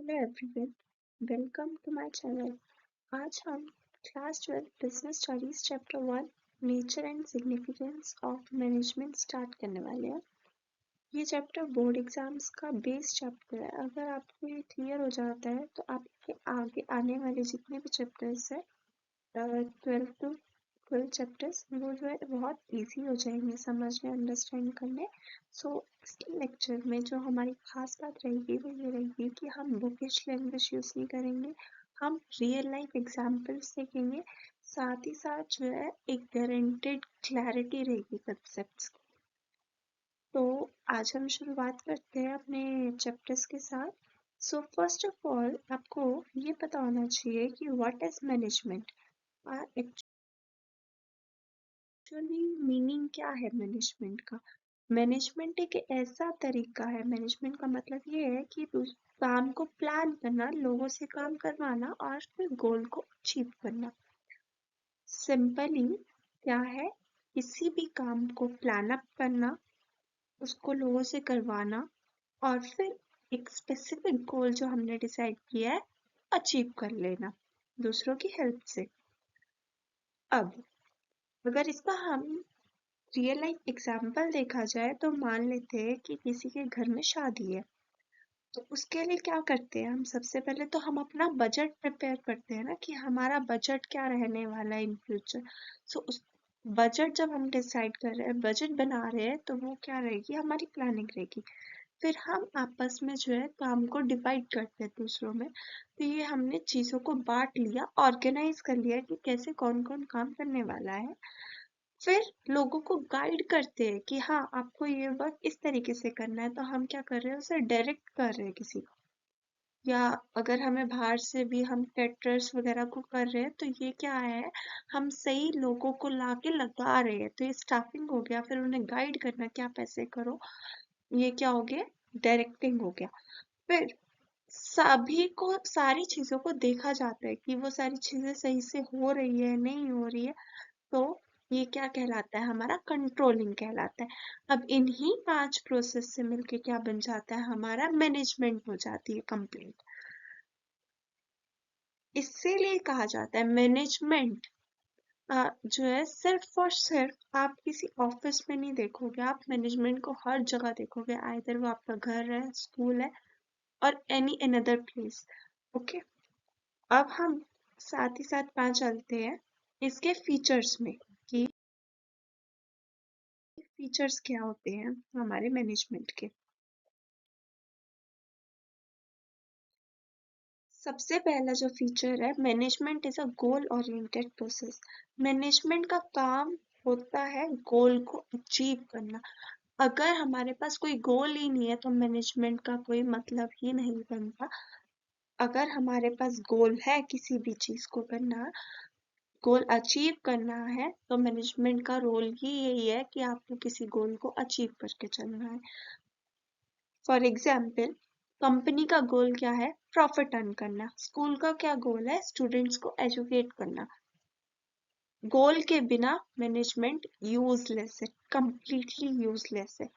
Hello everyone, welcome to my channel. आज हम class 12 business studies chapter 1 nature and significance of management start करने वाले हैं। ये चैप्टर बोर्ड एग्जाम्स का बेस चैप्टर है। अगर आपको ये क्लियर हो जाता है तो आपके आगे आने वाले जितने भी चैप्टर्स है 12 टू 12 चैप्टर्स वो जो है बहुत इजी हो जाएंगे समझने अंडरस्टैंड करने। सो इसके लेक्चर में जो हमारी खास बात रहेगी वो ये रहेगी कि हम बुकिश लैंग्वेज यूज़ नहीं करेंगे, हम रियल लाइफ एग्जाम्पल्स देखेंगे, साथ ही साथ जो है एक गारंटेड क्लैरिटी रहेगी कंसेप्ट्स की। तो आज हम शुरुआत करते हैं अपने चैप्टर्स के साथ। सो फर्स्ट ऑफ ऑल आपको ये पता होना चाहिए कि what is management. Actually meaning क्या है मैनेजमेंट का। मैनेजमेंट एक ऐसा तरीका है, मैनेजमेंट का मतलब ये है कि काम को प्लान करना, लोगों से काम करवाना और फिर गोल को अचीव करना। सिंपली क्या है, किसी भी काम को प्लान अप करना, उसको लोगों से करवाना और फिर एक स्पेसिफिक गोल जो हमने डिसाइड किया है अचीव कर लेना दूसरों की हेल्प से। अब अगर इसका हम रियल लाइफ एग्जाम्पल देखा जाए तो मान लेते हैं कि किसी के घर में शादी है, तो उसके लिए क्या करते हैं हम, सबसे पहले तो हम अपना बजट प्रिपेयर करते हैं ना कि हमारा बजट क्या रहने वाला है इन फ्यूचर। सो उस बजट जब हम डिसाइड कर रहे हैं, बजट बना रहे हैं, तो वो क्या रहेगी, हमारी प्लानिंग रहेगी। फिर हम आपस में जो है काम को डिवाइड करते हैं दूसरों में। तो ये हमने चीज़ों को बांट लिया, ऑर्गेनाइज कर लिया कि कैसे कौन कौन काम करने वाला है। फिर लोगों को गाइड करते हैं कि हाँ आपको ये वर्क इस तरीके से करना है, तो हम क्या कर रहे हैं, उसे डायरेक्ट कर रहे हैं किसी को। या अगर हमें बाहर से भी हम कैटरर्स वगैरह को कर रहे हैं, तो ये क्या है, हम सही लोगों को लाके लगा रहे हैं, तो ये स्टाफिंग हो गया। फिर उन्हें गाइड करना क्या पैसे करो, ये क्या हो गया, डायरेक्टिंग हो गया। फिर सभी को सारी चीजों को देखा जाता है कि वो सारी चीजें सही से हो रही है नहीं हो रही है, तो ये क्या कहलाता है, हमारा कंट्रोलिंग कहलाता है। अब इन्हीं 5 प्रोसेस से मिलके क्या बन जाता है, हमारा मैनेजमेंट हो जाती है कंप्लीट। इसीलिए कहा जाता है मैनेजमेंट जो है सिर्फ और सिर्फ आप किसी ऑफिस में नहीं देखोगे, आप मैनेजमेंट को हर जगह देखोगे, आइदर वो आपका घर है, स्कूल है और एनी अनदर प्लेस। ओके, अब हम साथ ही साथ पांच चलते हैं इसके फीचर्स में कि फीचर्स क्या होते हैं हमारे मैनेजमेंट के। सबसे पहला जो फीचर है, management is a goal oriented process. Management का काम होता है गोल को अचीव करना। अगर हमारे पास कोई गोल ही नहीं है तो मैनेजमेंट का कोई मतलब ही नहीं बनता। अगर हमारे पास गोल है किसी भी चीज को करना, गोल अचीव करना है, तो मैनेजमेंट का रोल ही यही है कि आपको किसी गोल को अचीव करके चलना है। फॉर एग्जाम्पल, कंपनी का गोल क्या है, प्रॉफिट अर्न करना। स्कूल का क्या गोल है, स्टूडेंट्स को एजुकेट करना। गोल के बिना मैनेजमेंट यूजलेस है, कंप्लीटली यूजलेस है।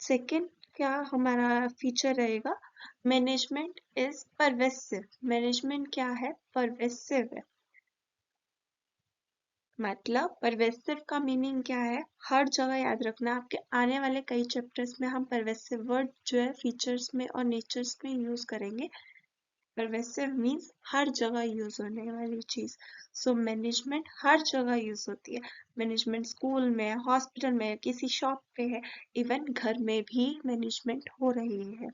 सेकंड क्या हमारा फीचर रहेगा, मैनेजमेंट इज परवेसिव। मैनेजमेंट क्या है, परवेसिव है। मतलब परवेसिव का मीनिंग क्या है, हर जगह याद रखना, आपके आने वाले कई चैप्टर्स में हम परवेसिव वर्ड जो है फीचर्स में और नेचर्स में यूज करेंगे। परवेसिव मीन्स हर जगह यूज होने वाली चीज। सो मैनेजमेंट हर जगह यूज होती है। मैनेजमेंट स्कूल में, हॉस्पिटल में, किसी शॉप पे है, इवन घर में भी मैनेजमेंट हो रही है।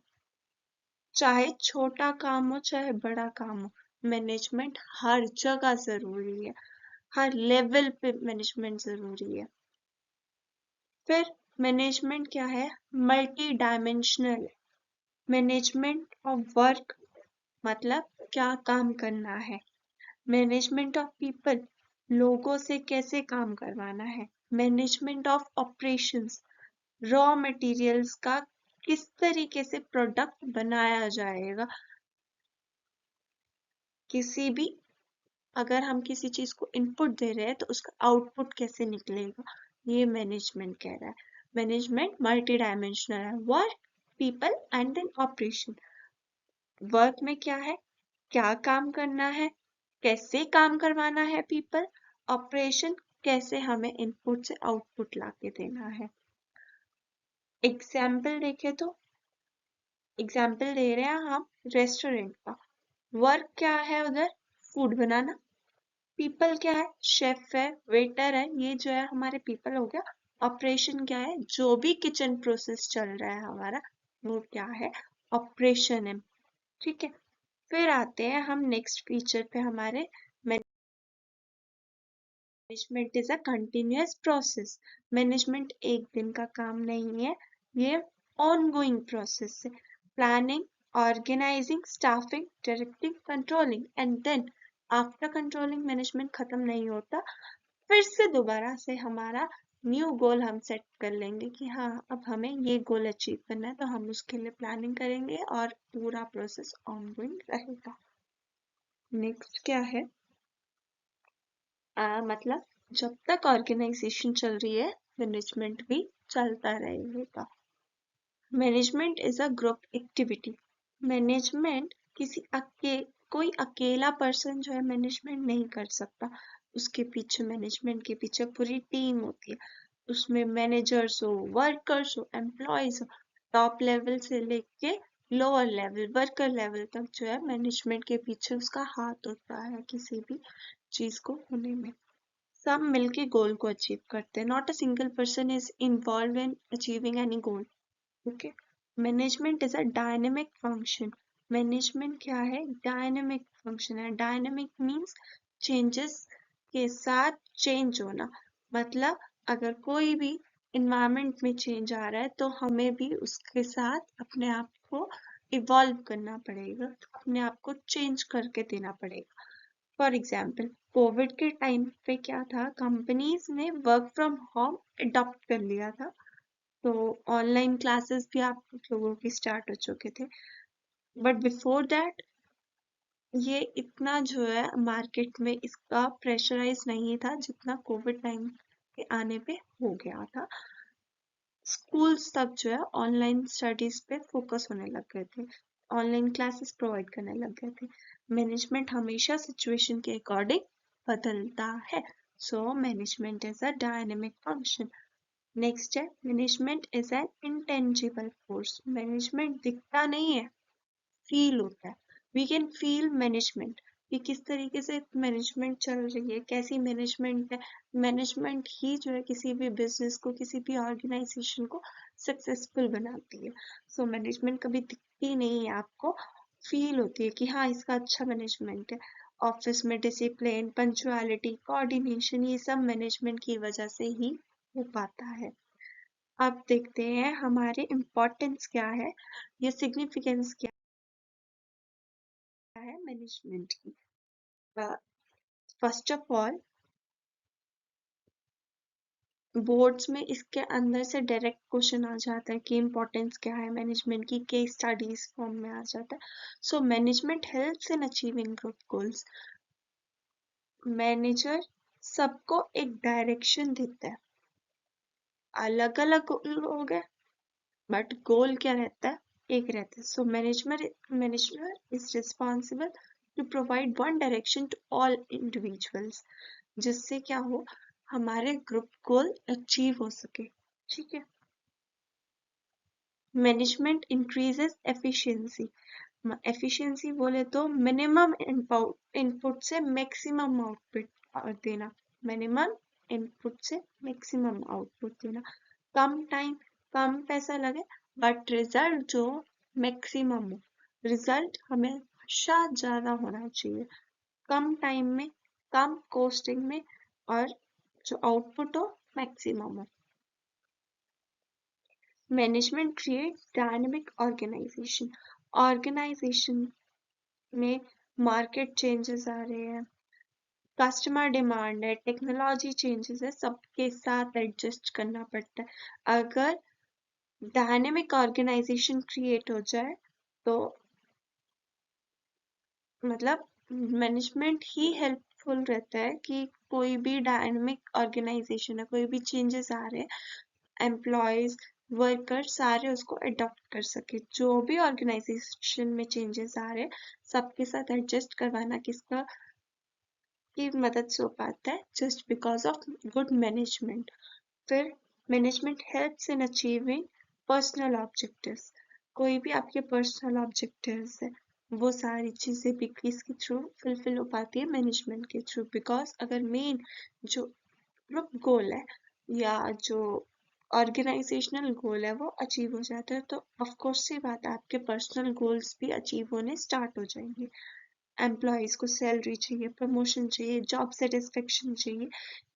चाहे छोटा काम हो चाहे बड़ा काम हो, मैनेजमेंट हर जगह जरूरी है, हर लेवल पे मैनेजमेंट जरूरी है। फिर मैनेजमेंट क्या है, multi dimensional. Management of work मतलब क्या काम करना है। मैनेजमेंट ऑफ पीपल, लोगों से कैसे काम करवाना है। Management of operations, raw materials का किस तरीके से प्रोडक्ट बनाया जाएगा। किसी भी, अगर हम किसी चीज को इनपुट दे रहे हैं तो उसका आउटपुट कैसे निकलेगा, ये मैनेजमेंट कह रहा है। मैनेजमेंट मल्टी डायमेंशनल है, work, people and then operation. Work में क्या है, क्या काम करना है, कैसे काम करवाना है पीपल, ऑपरेशन कैसे हमें इनपुट से आउटपुट लाके देना है। एग्जाम्पल देखें तो एग्जाम्पल दे रहे हैं हम रेस्टोरेंट का। वर्क क्या है उधर, फूड बनाना। पीपल क्या है, शेफ है, वेटर है, ये जो है हमारे पीपल हो गया। ऑपरेशन क्या है, जो भी किचन प्रोसेस चल रहा है हमारा, वो क्या है, ऑपरेशन है। ठीक है, फिर आते हैं हम नेक्स्ट फीचर पे हमारे। Management is a continuous process. Management एक दिन का काम नहीं है, ये ऑनगोइंग प्रोसेस है। Planning, organising, staffing, directing, controlling and then after controlling management खत्म नहीं होता। फिर से दोबारा से हमारा न्यू गोल हम सेट कर लेंगे कि हाँ अब हमें ये गोल अचीव करना है, तो हम उसके लिए प्लानिंग करेंगे और पूरा प्रोसेस ऑनगोइंग रहेगा। नेक्स्ट क्या है, मतलब जब तक ऑर्गेनाइजेशन चल रही है मैनेजमेंट भी चलता रहेगा। Management is a group activity. Management कोई अकेला पर्सन जो है मैनेजमेंट नहीं कर सकता। उसके पीछे मैनेजमेंट के पीछे पूरी टीम होती है। उसमें मैनेजर्स हो, वर्कर्स हो, एम्प्लॉयज हो, टॉप लेवल से लेके लोअर लेवल वर्कर लेवल तक जो है मैनेजमेंट के पीछे उसका हाथ होता है किसी भी चीज को होने में। सब मिलके गोल को अचीव करते हैं। Not a single person is involve in achieving any goal. Okay, management is a dynamic function. Management क्या है, डायनेमिक फंक्शन है। डायनेमिक मीन्स चेंजेस के साथ चेंज होना। मतलब अगर कोई भी इन्वायरमेंट में चेंज आ रहा है तो हमें भी उसके साथ अपने आप को इवॉल्व करना पड़ेगा, अपने आप को चेंज करके देना पड़ेगा। फॉर एग्जाम्पल कोविड के टाइम पे क्या था, कंपनीज ने वर्क फ्रॉम होम अडॉप्ट कर लिया था, तो ऑनलाइन क्लासेस भी आप लोगों की स्टार्ट हो चुके थे। बट बिफोर दैट ये इतना जो है मार्केट में इसका प्रेशराइज नहीं था जितना कोविड टाइम के आने पे हो गया था। स्कूल्स तक जो है ऑनलाइन स्टडीज पे फोकस होने लग गए थे, ऑनलाइन क्लासेस प्रोवाइड करने लग गए थे। मैनेजमेंट हमेशा सिचुएशन के अकॉर्डिंग बदलता है। So management is a dynamic function. Next है, management is an intangible force. Management दिखता नहीं है, फील होता है। वी कैन फील मैनेजमेंट कि किस तरीके से मैनेजमेंट चल रही है, कैसी मैनेजमेंट है। मैनेजमेंट ही जो है किसी भी बिजनेस को, किसी भी ऑर्गेनाइजेशन को सक्सेसफुल बनाती है। सो मैनेजमेंट कभी दिखती नहीं है, आपको फील होती है कि हाँ इसका अच्छा मैनेजमेंट है। ऑफिस में डिसिप्लिन, पंचुअलिटी, कोऑर्डिनेशन, ये सब मैनेजमेंट की वजह से ही हो पाता है। अब देखते हैं हमारे इम्पोर्टेंस क्या है, या सिग्निफिकेंस क्या है मैनेजमेंट की। फर्स्ट ऑफ ऑल बोर्ड्स में इसके अंदर से डायरेक्ट क्वेश्चन आ जाता है कि इम्पोर्टेंस क्या है मैनेजमेंट की, केस स्टडीज फॉर्म में आ जाता है। So management helps in achieving group goals. Manager सबको एक डायरेक्शन देता है, अलग अलग लोग हैं बट गोल क्या रहता है, एक रहता है। So manager is responsible to provide one direction to all individuals, जिससे क्या हो, हमारे ग्रुप गोल अचीव हो सके। ठीक है, मैनेजमेंट इंक्रीजेस एफिशिएंसी। एफिशिएंसी बोले तो मिनिमम इनपुट से मैक्सिमम आउटपुट देना। मिनिमम इनपुट से मैक्सिमम आउटपुट देना। कम टाइम, कम पैसा लगे बट रिजल्ट जो मैक्सिमम हो। रिजल्ट हमेशा ज्यादा होना चाहिए, कम टाइम में, कम कॉस्टिंग में, और जो आउटपुट हो मैक्सिमम हो। Management create dynamic organisation. Organisation में मार्केट चेंजेस आ रहे हैं, कस्टमर डिमांड है, टेक्नोलॉजी चेंजेस है, सबके साथ एडजस्ट करना पड़ता है। अगर डायनेमिक ऑर्गेनाइजेशन क्रिएट हो जाए तो मतलब मैनेजमेंट ही हेल्पफुल रहता है कि कोई भी डायनेमिक ऑर्गेनाइजेशन है, कोई भी चेंजेस आ रहे हैं, एम्प्लॉयज, वर्कर सारे उसको अडॉप्ट कर सके। जो भी ऑर्गेनाइजेशन में चेंजेस आ रहे हैं सबके साथ एडजस्ट करवाना किसका की मदद से हो पाता है, just because of good management. फिर management helps in achieving personal objectives. कोई भी आपके पर्सनल ऑब्जेक्टिव्स है वो सारी चीजें भी किसके थ्रू फुलफिल हो पाती है, मैनेजमेंट के थ्रू। बिकॉज अगर मेन जो ग्रुप गोल है या जो ऑर्गेनाइजेशनल गोल है वो अचीव हो जाता है तो ऑफ कोर्स सी बात है आपके पर्सनल गोल्स भी अचीव होने स्टार्ट हो जाएंगे। एम्प्लॉयज को सैलरी चाहिए, प्रमोशन चाहिए, जॉब सेटिस्फेक्शन चाहिए,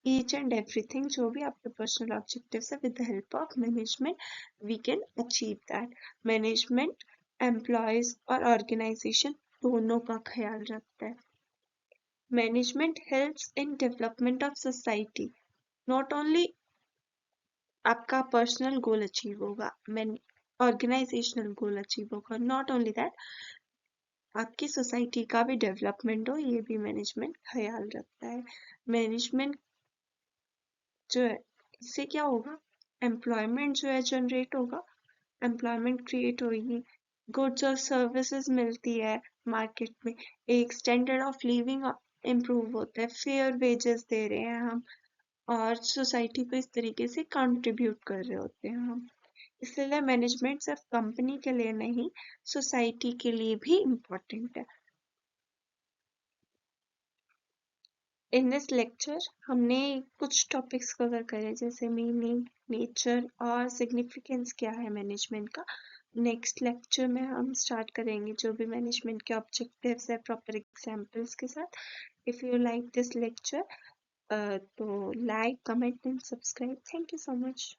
ईच एंड एवरीथिंग जो भी आपके पर्सनल ऑब्जेक्टिव्स है, with the help of management we can achieve that. Management employees और ऑर्गेनाइजेशन दोनों का ख्याल रखता है। Management helps in development of society. Not only आपका पर्सनल गोल अचीव होगा, ऑर्गेनाइजेशनल गोल अचीव होगा, नॉट ओनली दैट आपकी सोसाइटी का भी डेवलपमेंट हो, ये भी मैनेजमेंट ख्याल रखता है। मैनेजमेंट जो है इससे क्या होगा, एम्प्लॉयमेंट जो है जनरेट होगा, एम्प्लॉयमेंट क्रिएट होगी, गुड्स और सर्विसेज मिलती है मार्केट में, एक स्टैंडर्ड ऑफ लिविंग इम्प्रूव होता है, फेयर वेजेस दे रहे हैं हम, और सोसाइटी को इस तरीके से कंट्रीब्यूट कर रहे होते हैं हम। इसलिए मैनेजमेंट सिर्फ कंपनी के लिए नहीं, सोसाइटी के लिए भी इम्पोर्टेंट है। इन दिस लेक्चर हमने कुछ टॉपिक्स कवर करे जैसे मीनिंग, नेचर और सिग्निफिकेंस क्या है मैनेजमेंट का। नेक्स्ट लेक्चर में हम स्टार्ट करेंगे जो भी मैनेजमेंट के ऑब्जेक्टिव्स है प्रॉपर एग्जांपल्स के साथ। If you like this lecture तो like, comment and subscribe. Thank you so much.